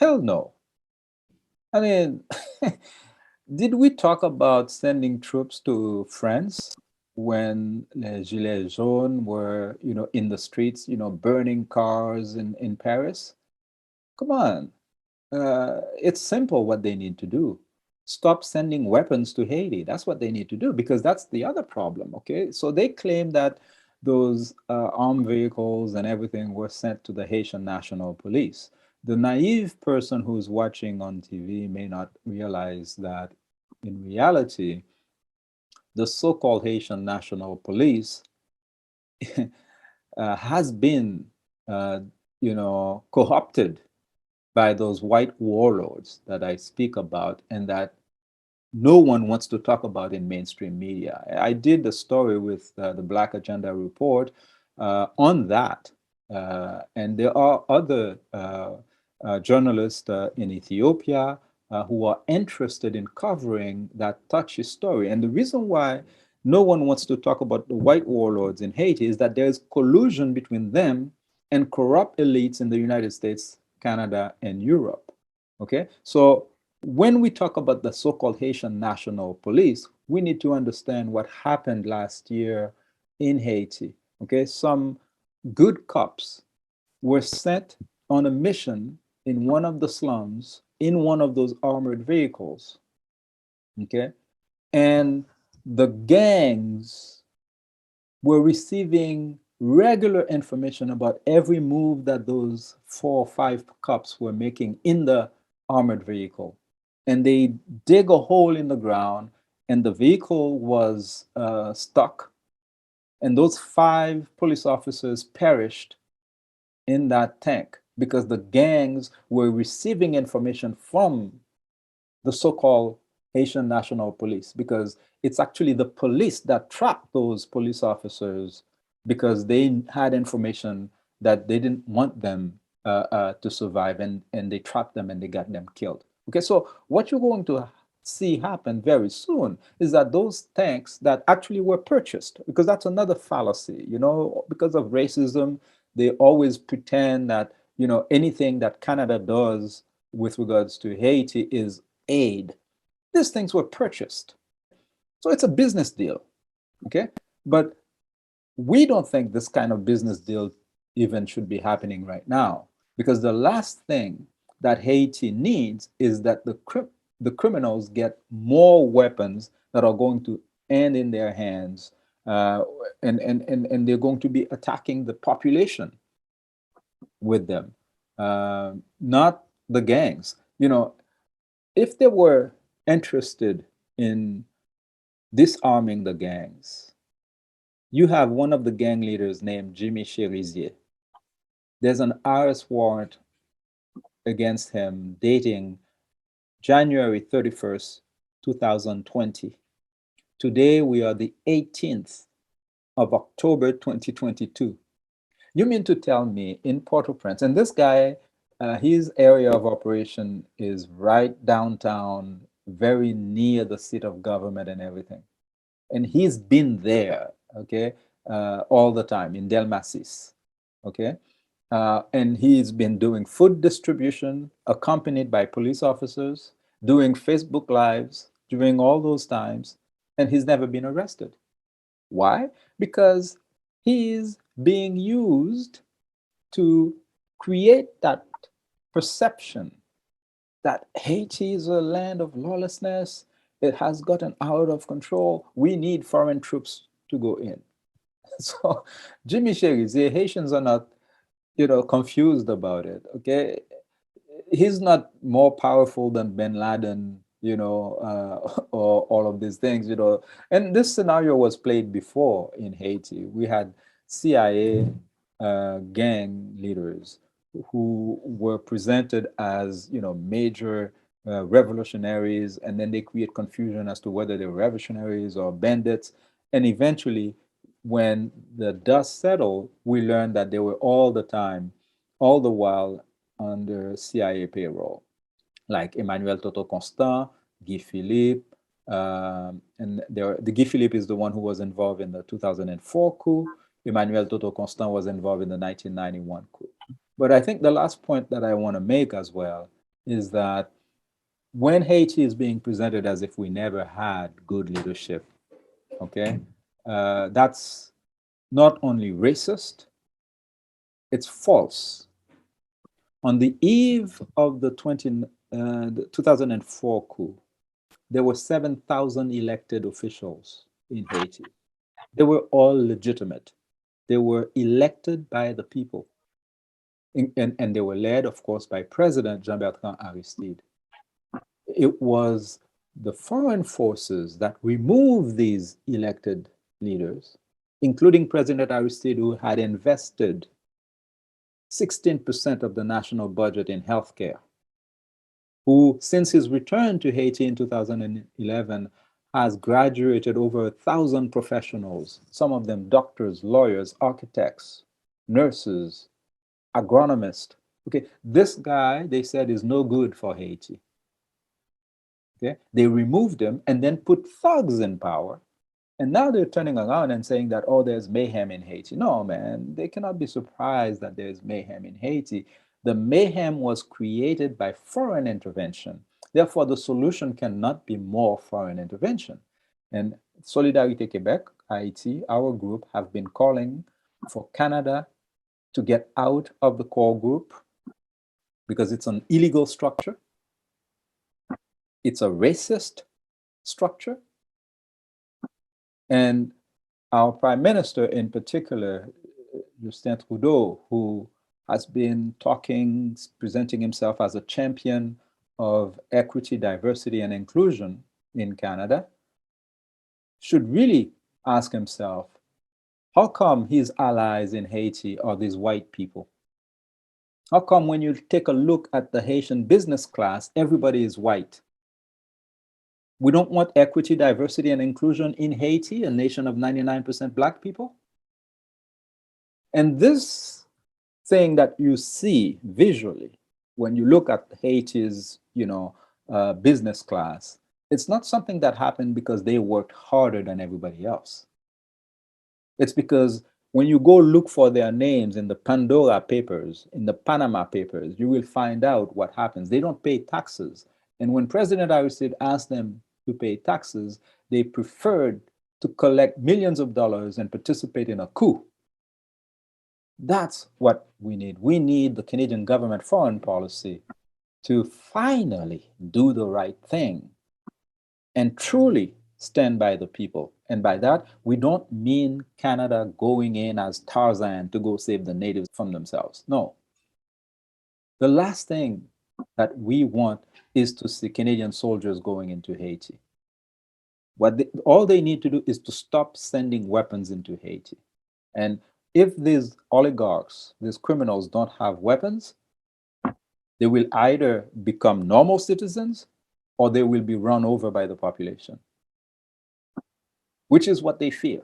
Hell no. I mean, did we talk about sending troops to France when les Gilets jaunes were, in the streets, burning cars in Paris? Come on. It's simple what they need to do. Stop sending weapons to Haiti. That's what they need to do because that's the other problem. Okay. So they claim that those armed vehicles and everything were sent to the Haitian National Police. The naive person who's watching on TV may not realize that in reality, the so called Haitian National Police has been, uh, co opted by those white warlords that I speak about and that no one wants to talk about in mainstream media. I did the story with the Black Agenda Report on that. And there are other journalists in Ethiopia who are interested in covering that touchy story. And the reason why no one wants to talk about the white warlords in Haiti is that there's collusion between them and corrupt elites in the United States, Canada, and Europe. Okay, so when we talk about the so-called Haitian National Police, we need to understand what happened last year in Haiti. Okay, some good cops were sent on a mission in one of the slums in one of those armored vehicles. Okay, and the gangs were receiving regular information about every move that those 4 or 5 cops were making in the armored vehicle. And they dig a hole in the ground, and the vehicle was stuck. And those 5 police officers perished in that tank because the gangs were receiving information from the so-called Haitian National Police, because it's actually the police that trapped those police officers because they had information that they didn't want them to survive, and they trapped them and they got them killed. Okay, so what you're going to see happen very soon is that those tanks that actually were purchased, because that's another fallacy, because of racism, they always pretend that, anything that Canada does with regards to Haiti is aid. These things were purchased. So it's a business deal. Okay. But we don't think this kind of business deal even should be happening right now, because the last thing that Haiti needs is that the criminals get more weapons that are going to end in their hands, uh, and they're going to be attacking the population with them, not the gangs. If they were interested in disarming the gangs, you have one of the gang leaders named Jimmy Cherizier. There's an arrest warrant against him dating January 31st, 2020. Today, we are the 18th of October 2022. You mean to tell me in Port-au-Prince, and this guy, his area of operation is right downtown, very near the seat of government and everything. And he's been there, okay, all the time in Delmasis, okay? And he's been doing food distribution accompanied by police officers, doing Facebook Lives during all those times, and he's never been arrested. Why? Because he's being used to create that perception that Haiti is a land of lawlessness. It has gotten out of control. We need foreign troops to go in. So Jimmy Sherry, the Haitians are not, confused about it. Okay, he's not more powerful than Bin Laden, or all of these things. And this scenario was played before in Haiti. We had CIA gang leaders who were presented as, major revolutionaries, and then they create confusion as to whether they're revolutionaries or bandits. And eventually, when the dust settled, we learned that they were all the while under CIA payroll, like Emmanuel Toto Constant, Guy Philippe, and the Guy Philippe is the one who was involved in the 2004 coup. Emmanuel Toto Constant was involved in the 1991 coup. But I think the last point that I want to make as well is that when Haiti is being presented as if we never had good leadership, okay, that's not only racist, it's false. On the eve of the 2004 coup, there were 7,000 elected officials in Haiti. They were all legitimate. They were elected by the people. And they were led, of course, by President Jean-Bertrand Aristide. It was the foreign forces that removed these elected leaders, including President Aristide, who had invested 16% of the national budget in healthcare, who, since his return to Haiti in 2011, has graduated over 1,000 professionals, some of them doctors, lawyers, architects, nurses, agronomists. Okay, this guy, they said, is no good for Haiti. Okay, they removed him and then put thugs in power. And now they're turning around and saying that, oh, there's mayhem in Haiti. No, man, they cannot be surprised that there's mayhem in Haiti. The mayhem was created by foreign intervention. Therefore, the solution cannot be more foreign intervention. And Solidarité Québec, Haiti, our group, have been calling for Canada to get out of the core group because it's an illegal structure. It's a racist structure. And our prime minister in particular, Justin Trudeau, who has been talking, presenting himself as a champion of equity, diversity, and inclusion in Canada, should really ask himself, how come his allies in Haiti are these white people? How come when you take a look at the Haitian business class, everybody is white? We don't want equity, diversity, and inclusion in Haiti, a nation of 99% Black people. And this thing that you see visually when you look at Haiti's, business class, it's not something that happened because they worked harder than everybody else. It's because when you go look for their names in the Pandora papers, in the Panama papers, you will find out what happens. They don't pay taxes. And when President Aristide asked them to pay taxes, they preferred to collect millions of dollars and participate in a coup. That's what we need. We need the Canadian government foreign policy to finally do the right thing and truly stand by the people. And by that, we don't mean Canada going in as Tarzan to go save the natives from themselves. No. The last thing that we want is to see Canadian soldiers going into Haiti. All they need to do is to stop sending weapons into Haiti. And if these oligarchs, these criminals don't have weapons, they will either become normal citizens or they will be run over by the population, which is what they fear.